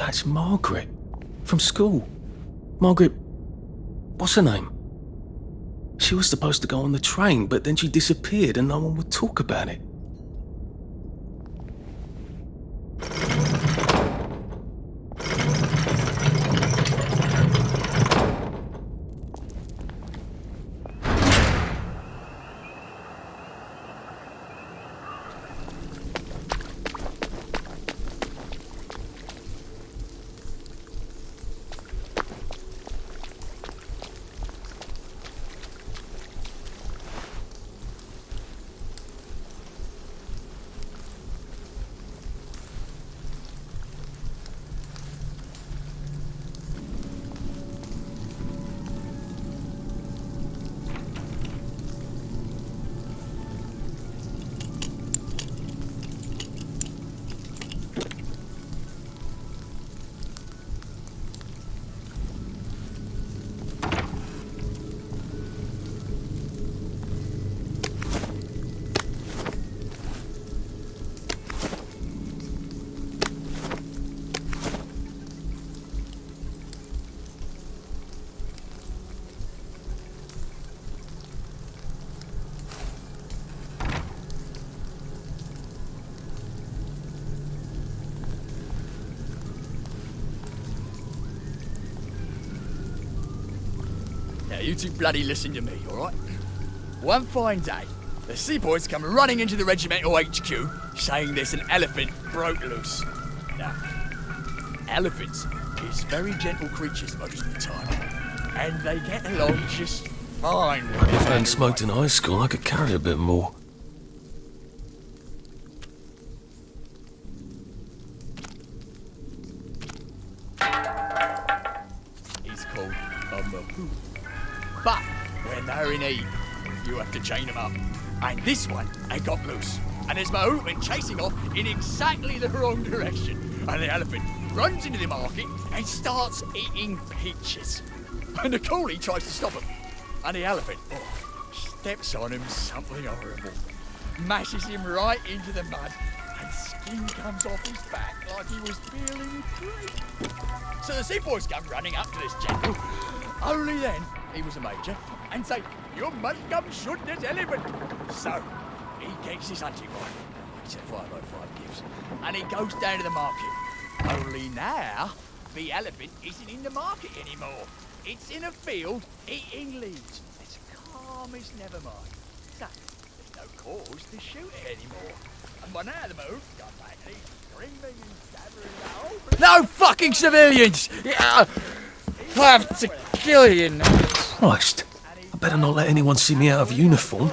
That's Margaret. From school. Margaret... what's her name? She was supposed to go on the train, but then she disappeared and no one would talk about it. Now, you two bloody listen to me, alright? One fine day, the seaboys come running into the regimental HQ, saying there's an elephant broke loose. Now, elephants is very gentle creatures most of the time, and they get along just fine with If I hadn't smoked in high school, I could carry a bit more. He's called a Mapu. But when they're in heat, you have to chain them up. And this one had got loose. And there's Mahout went chasing off in exactly the wrong direction. And the elephant runs into the market and starts eating peaches. And the coolie tries to stop him. And the elephant steps on him something horrible. Mashes him right into the mud. And skin comes off his back like he was peeling fruit. So the seaboys come running up to this general. Only then he was a major, and say, "You must come shoot this elephant." So he gets his hunting rifle. It's a 505 gives, and he goes down to the market. Only now, the elephant isn't in the market anymore. It's in a field eating leaves. It's calm as never mind. So there's no cause to shoot it anymore. And by now the move got back and he's screaming and stabbering the whole. No fucking civilians! Yeah. I have to kill you now. Christ, I better not let anyone see me out of uniform.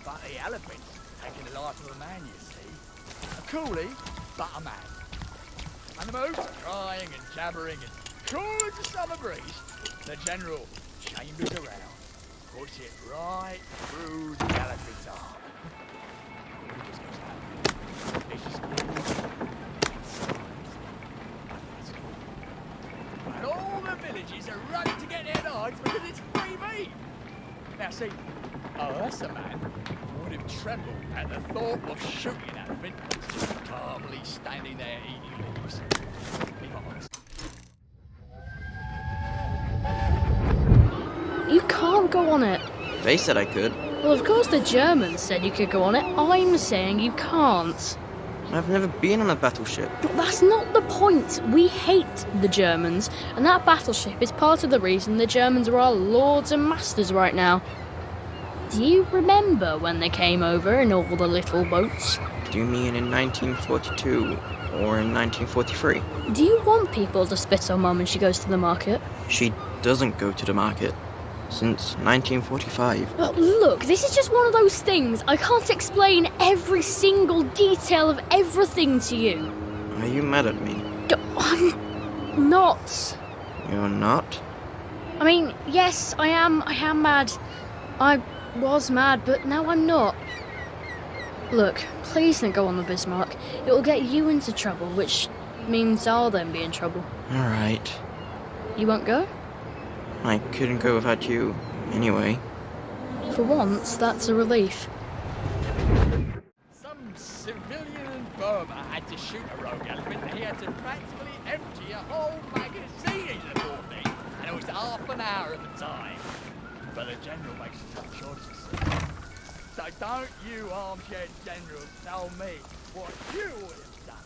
But the elephant taking the life of a man, you see. A coolie, but a man. And the moose crying and jabbering and cool as a summer breeze. The general chambers around, puts it right through the elephant's arm. He just goes out. It's just and all the villages are running to get their knives because it's free meat. Now see, a lesser man would have trembled at the thought of shooting an elephant just calmly standing there eating leaves. Be honest. You can't go on it. They said I could. Well, of course the Germans said you could go on it. I'm saying you can't. I've never been on a battleship. But that's not the point. We hate the Germans, and that battleship is part of the reason the Germans are our lords and masters right now. Do you remember when they came over in all the little boats? Do you mean in 1942 or in 1943? Do you want people to spit on Mum when she goes to the market? She doesn't go to the market since 1945. But look, this is just one of those things. I can't explain every single detail of everything to you. Are you mad at me? I'm not. You're not? I mean, yes, I am mad. I was mad, but now I'm not. Look, please don't go on the Bismarck. It will get you into trouble, which means I'll then be in trouble. Alright. You won't go? I couldn't go without you, anyway. For once, that's a relief. Some civilian in Burma had to shoot a rogue elephant, he had to practically empty a whole magazine into the poor thing, and it was half an hour at the time. But the general makes tough choices. So don't you armchair generals tell me what you would have done.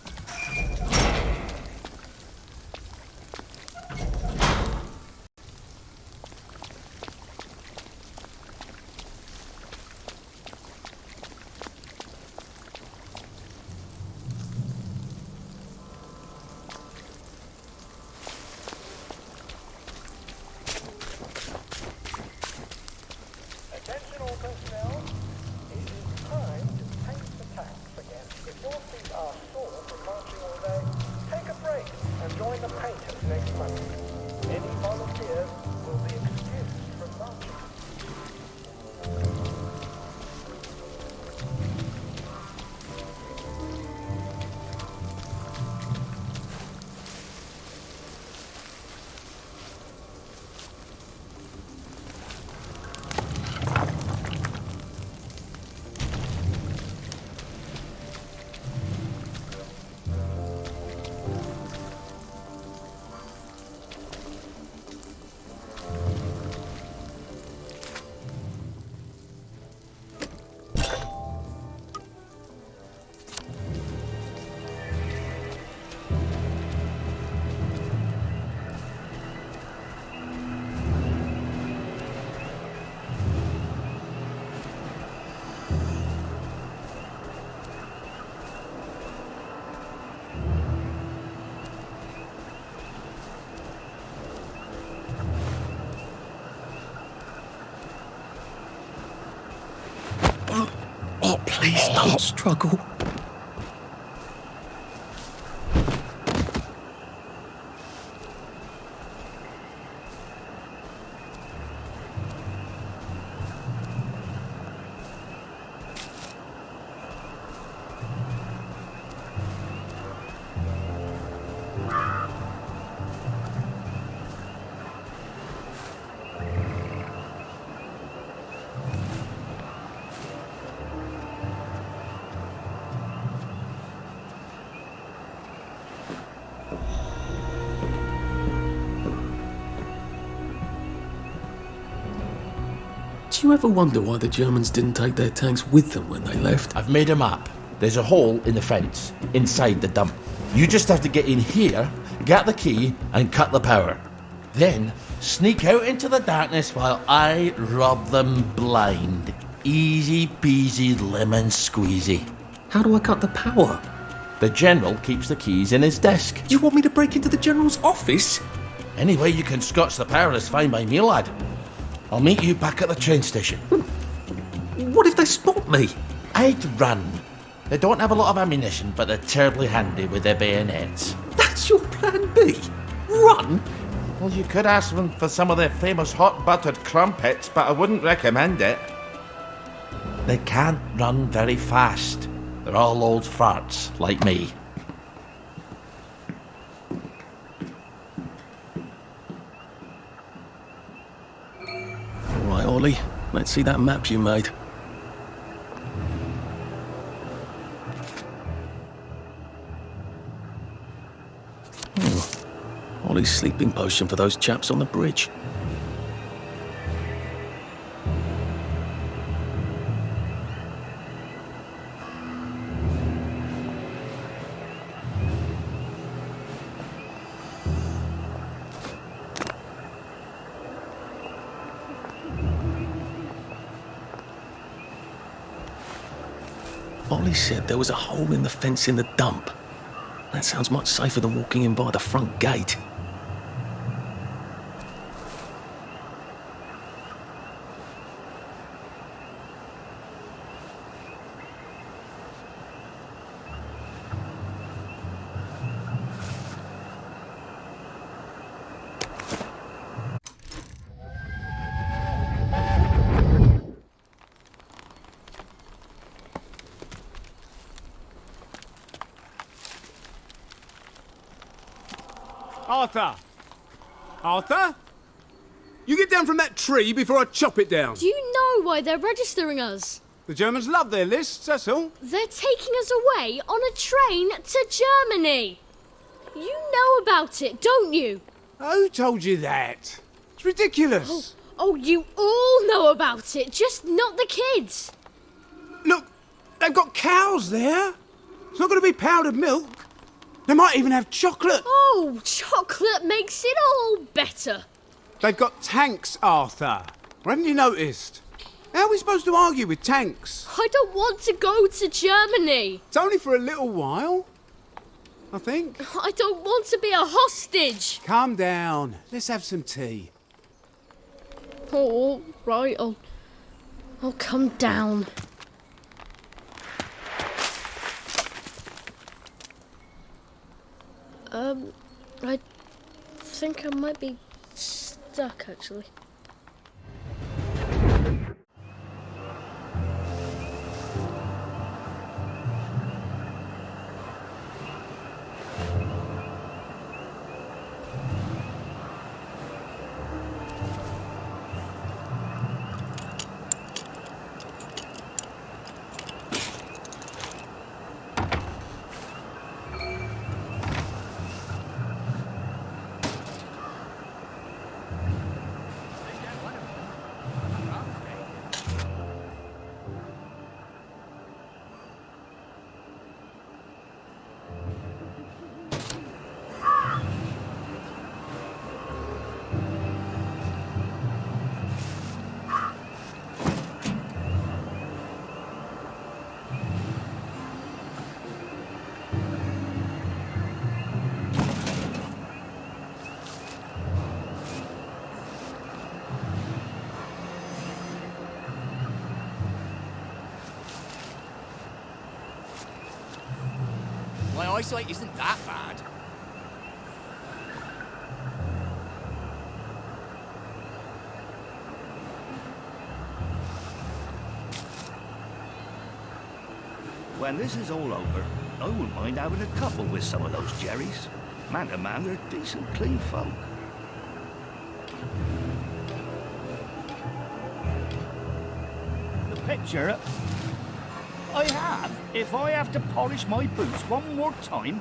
Attention all personnel, it is time to pace the tanks again. If your feet are sore from marching all day, take a break and join the painters next Monday. Any volunteers will be excused from marching. Oh, please don't struggle. Do you ever wonder why the Germans didn't take their tanks with them when they left? I've made a map. There's a hole in the fence, inside the dump. You just have to get in here, get the key, and cut the power. Then, sneak out into the darkness while I rob them blind. Easy peasy lemon squeezy. How do I cut the power? The General keeps the keys in his desk. You want me to break into the General's office? Any way you can scotch the power is fine by me, lad. I'll meet you back at the train station. What if they spot me? I'd run. They don't have a lot of ammunition, but they're terribly handy with their bayonets. That's your plan B? Run? Well, you could ask them for some of their famous hot buttered crumpets, but I wouldn't recommend it. They can't run very fast. They're all old farts, like me. All right, Ollie. Let's see that map you made. Ollie's sleeping potion for those chaps on the bridge. Ollie said there was a hole in the fence in the dump. That sounds much safer than walking in by the front gate. Arthur! Arthur? You get down from that tree before I chop it down. Do you know why they're registering us? The Germans love their lists, that's all. They're taking us away on a train to Germany. You know about it, don't you? Who told you that? It's ridiculous. Oh, you all know about it, just not the kids. Look, they've got cows there. It's not going to be powdered milk. They might even have chocolate. Oh, chocolate makes it all better. They've got tanks, Arthur. Or haven't you noticed? How are we supposed to argue with tanks? I don't want to go to Germany. It's only for a little while, I think. I don't want to be a hostage. Calm down. Let's have some tea. Oh, right, I'll come down. I think I might be stuck, actually. My eyesight isn't that bad. When this is all over, I wouldn't mind having a couple with some of those Jerrys. Man to man, they're decent, clean folk. The picture I have, if I have to polish my boots one more time.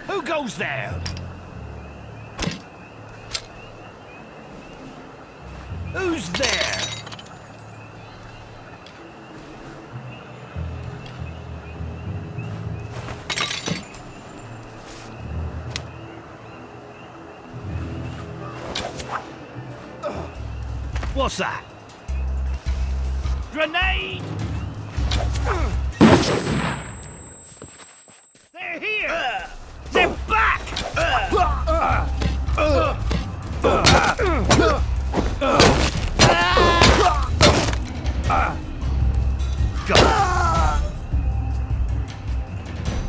Who goes there? Who's there? What's that? Grenade! They're here! They're back!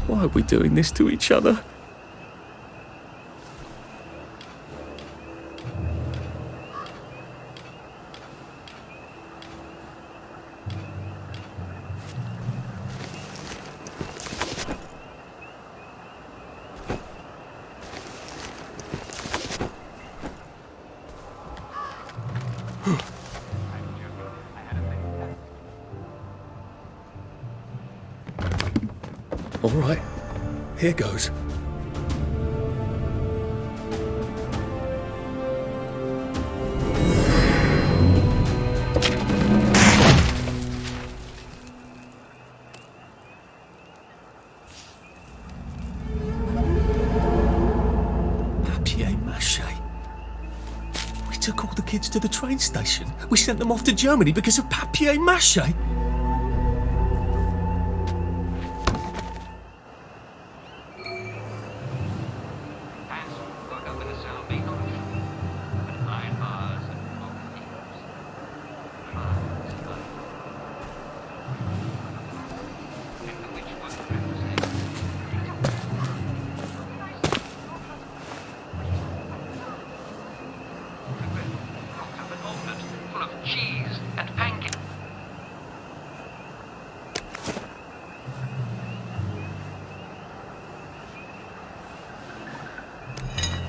Why are we doing this to each other? All right, here goes. Papier-mâché. We took all the kids to the train station. We sent them off to Germany because of papier-mâché.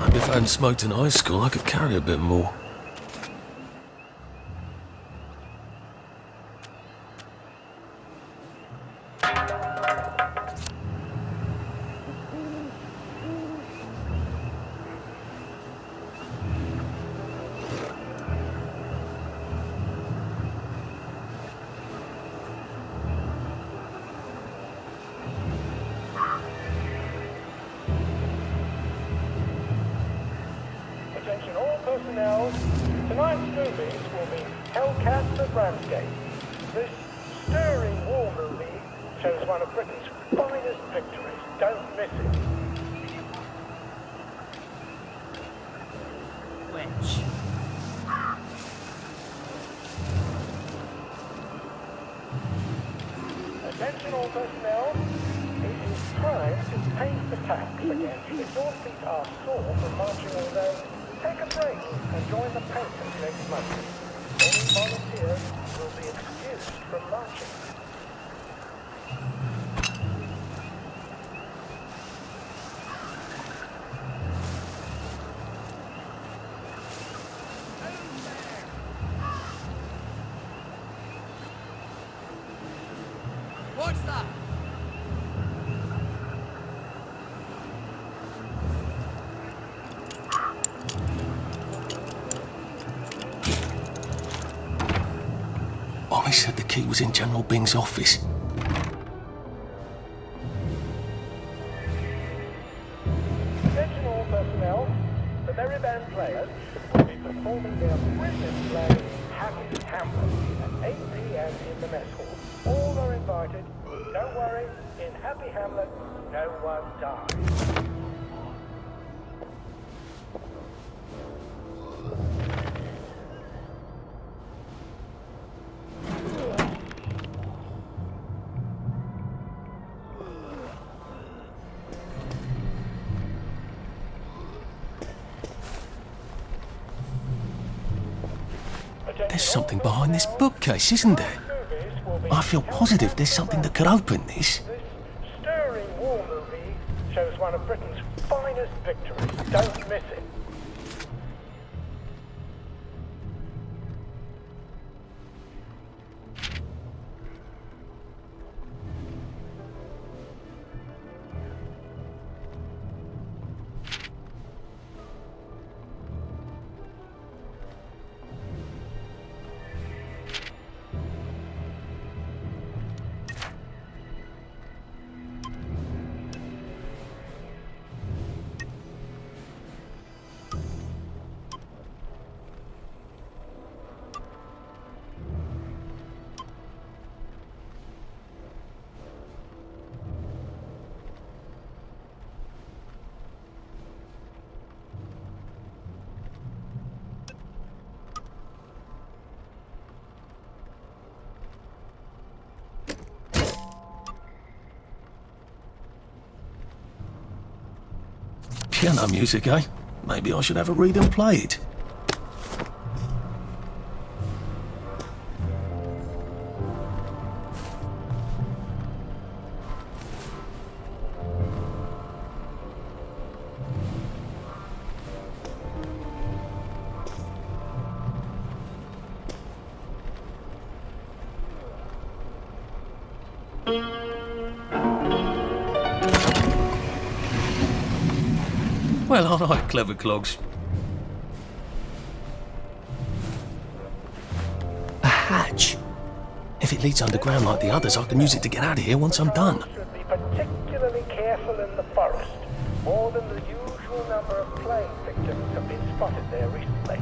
Maybe if I hadn't smoked in high school, I could carry a bit more. Attention all personnel. Tonight's movies will be Hellcats at Ramsgate. This stirring war movie shows one of Britain's finest victories. Don't miss it. Wench. Attention all personnel. It is time to pay the tax again. If your feet are sore from marching all day, take a break and join the painters next month. Any volunteers will be excused from marching. What's that? Ollie said the key was in General Bing's office. Attention all personnel. The Merry Band players will be performing their brilliant play, Happy Hamlet, at 8 p.m. in the mess hall. All are invited. Don't worry, in Happy Hamlet, no one dies. There's something behind this bookcase, isn't there? I feel positive there's something that could open this. This stirring war movie shows one of Britain's finest victories. Don't miss it. Piano music, eh? Maybe I should have a read and play it. Well, all right, clever clogs. A hatch. If it leads underground like the others, I can use it to get out of here once I'm done. Should be particularly careful in the forest. More than the usual number of plane victims have been spotted there recently.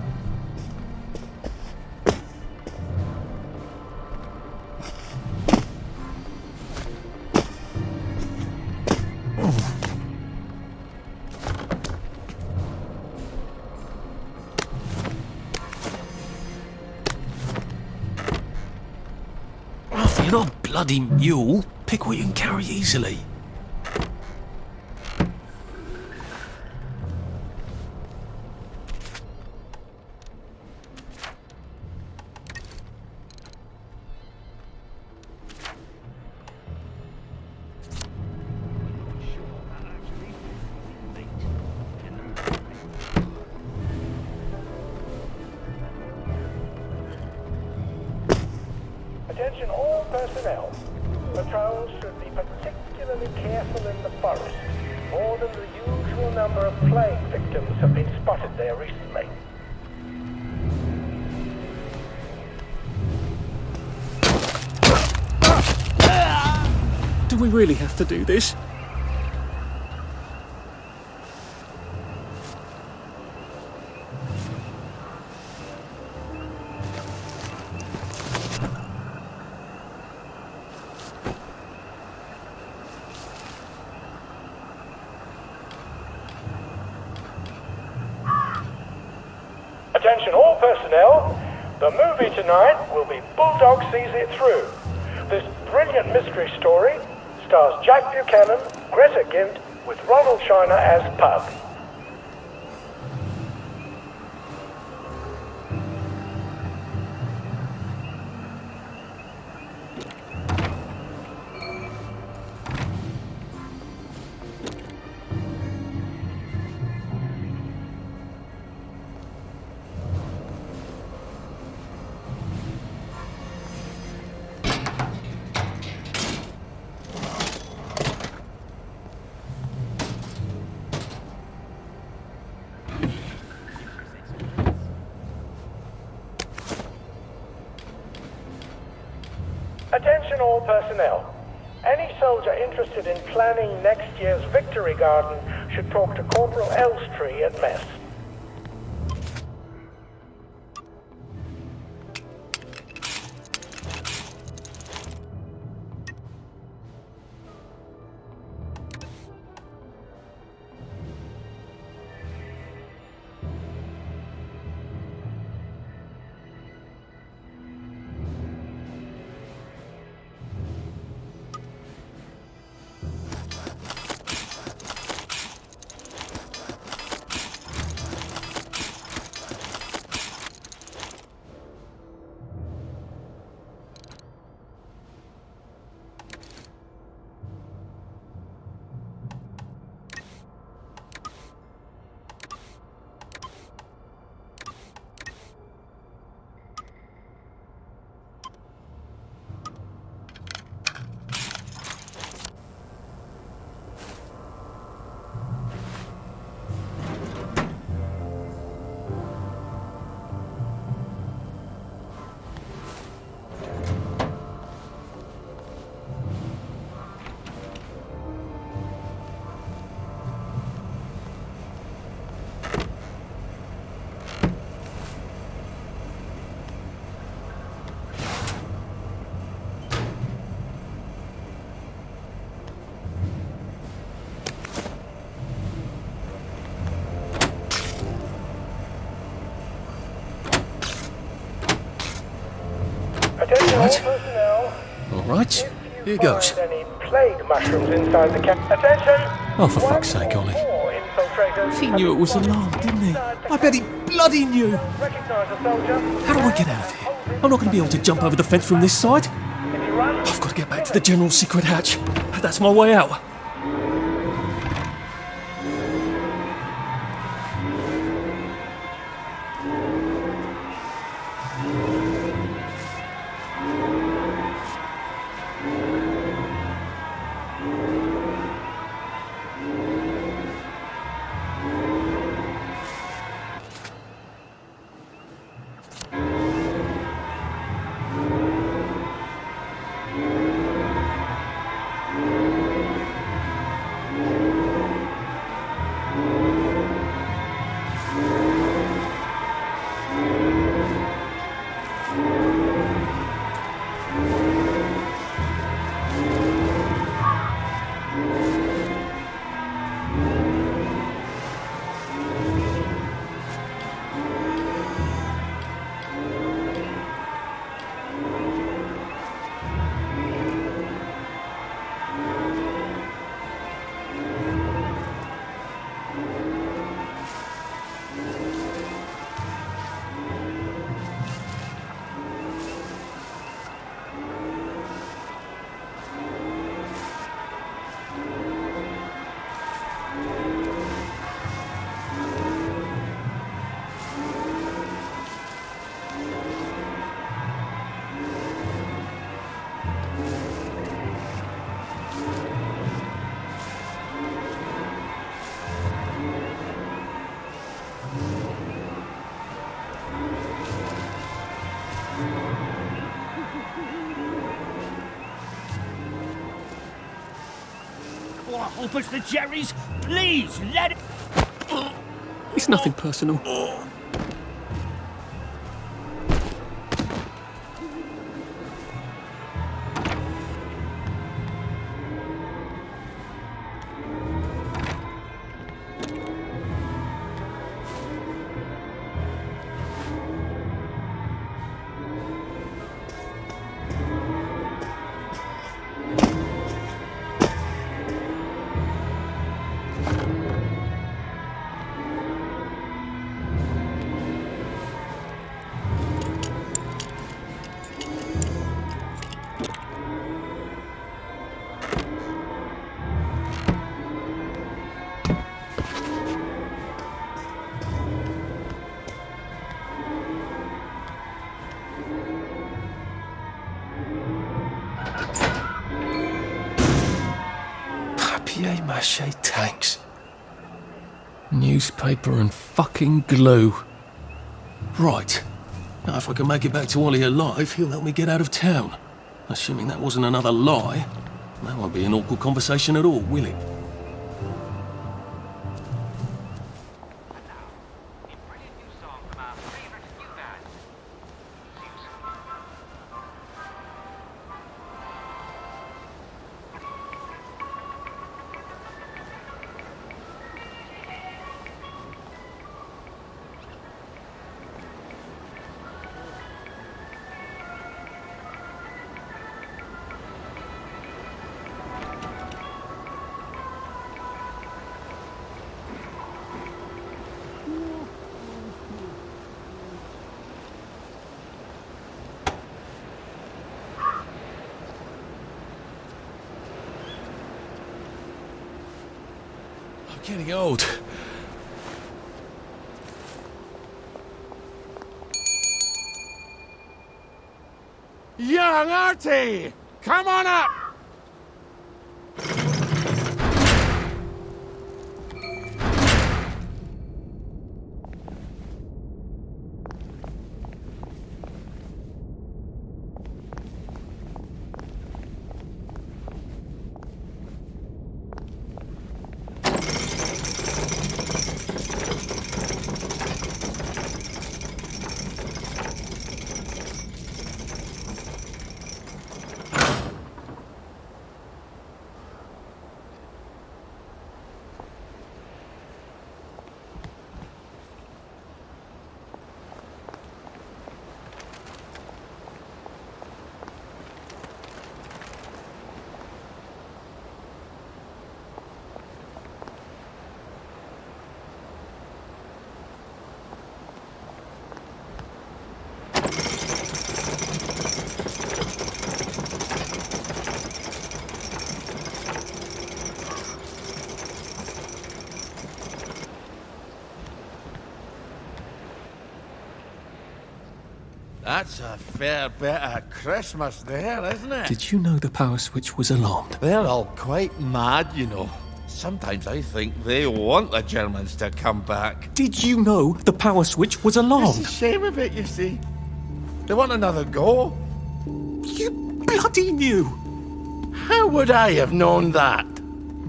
You're not a bloody mule. Pick what you can carry easily. personnel. Patrols should be particularly careful in the forest. More than the usual number of plague victims have been spotted there recently. Do we really have to do this? Attention all personnel, the movie tonight will be Bulldog Sees It Through. This brilliant mystery story stars Jack Buchanan, Greta Gint, with Ronald Shiner as Pug. Attention all personnel. Any soldier interested in planning next year's Victory Garden should talk to Corporal Elstree at mess. Attention all personnel. All right, here goes. Find any plague mushrooms inside the camp. Attention! Oh, for fuck's sake, Ollie. He knew it was alarmed, didn't he? I bet he bloody knew. Recognize a soldier. How do I get out of here? I'm not going to be able to jump over the fence from this side. If he runs, I've got to get back to the general secret hatch. That's my way out. help us, the Jerrys? Please, let it... It's nothing personal. Papier-mâché tanks. Newspaper and fucking glue. Right. Now if I can make it back to Ollie alive, he'll help me get out of town. Assuming that wasn't another lie, that won't be an awkward conversation at all, will it? I'm getting old. Young Artie! Come on up! That's a fair bit of Christmas there, isn't it? Did you know the power switch was alarmed? They're all quite mad, you know. Sometimes I think they want the Germans to come back. Did you know the power switch was alarmed? It's a shame of it, you see. They want another go. You bloody knew! How would I have known that?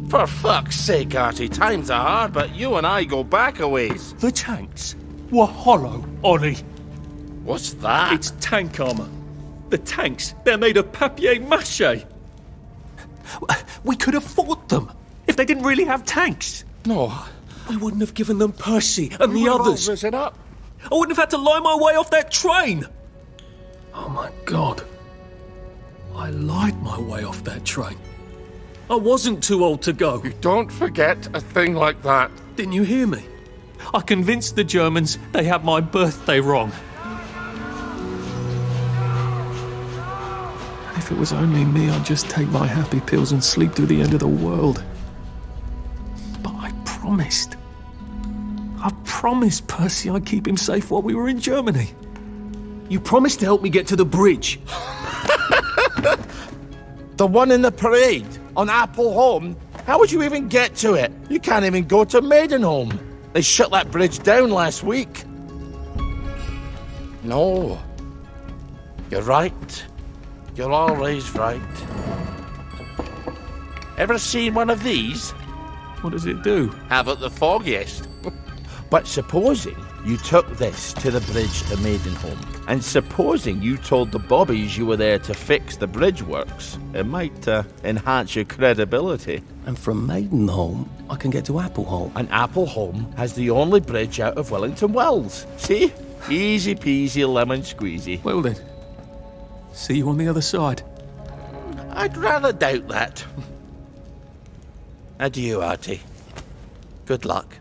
For fuck's sake, Artie, times are hard, but you and I go back a ways. The tanks were hollow, Ollie. What's that? It's tank armor. The tanks, they're made of papier-mâché. We could have fought them if they didn't really have tanks. No. We wouldn't have given them Percy and the others. It up. I wouldn't have had to lie my way off that train. Oh my God. I lied my way off that train. I wasn't too old to go. You don't forget a thing like that. Didn't you hear me? I convinced the Germans they had my birthday wrong. If it was only me, I'd just take my happy pills and sleep through the end of the world. But I promised. I promised Percy I'd keep him safe while we were in Germany. You promised to help me get to the bridge. The one in the parade on Apple Home? How would you even get to it? You can't even go to Maidenholm. They shut that bridge down last week. No. You're right. You're always right. Ever seen one of these? What does it do? Haven't the foggiest. But supposing you took this to the bridge to Maidenholm, and supposing you told the bobbies you were there to fix the bridge works, it might enhance your credibility. And from Maidenholm, I can get to Appleholm. And Appleholm has the only bridge out of Wellington Wells. See? Easy peasy lemon squeezy. Well then, see you on the other side. I'd rather doubt that. Adieu, Artie. Good luck.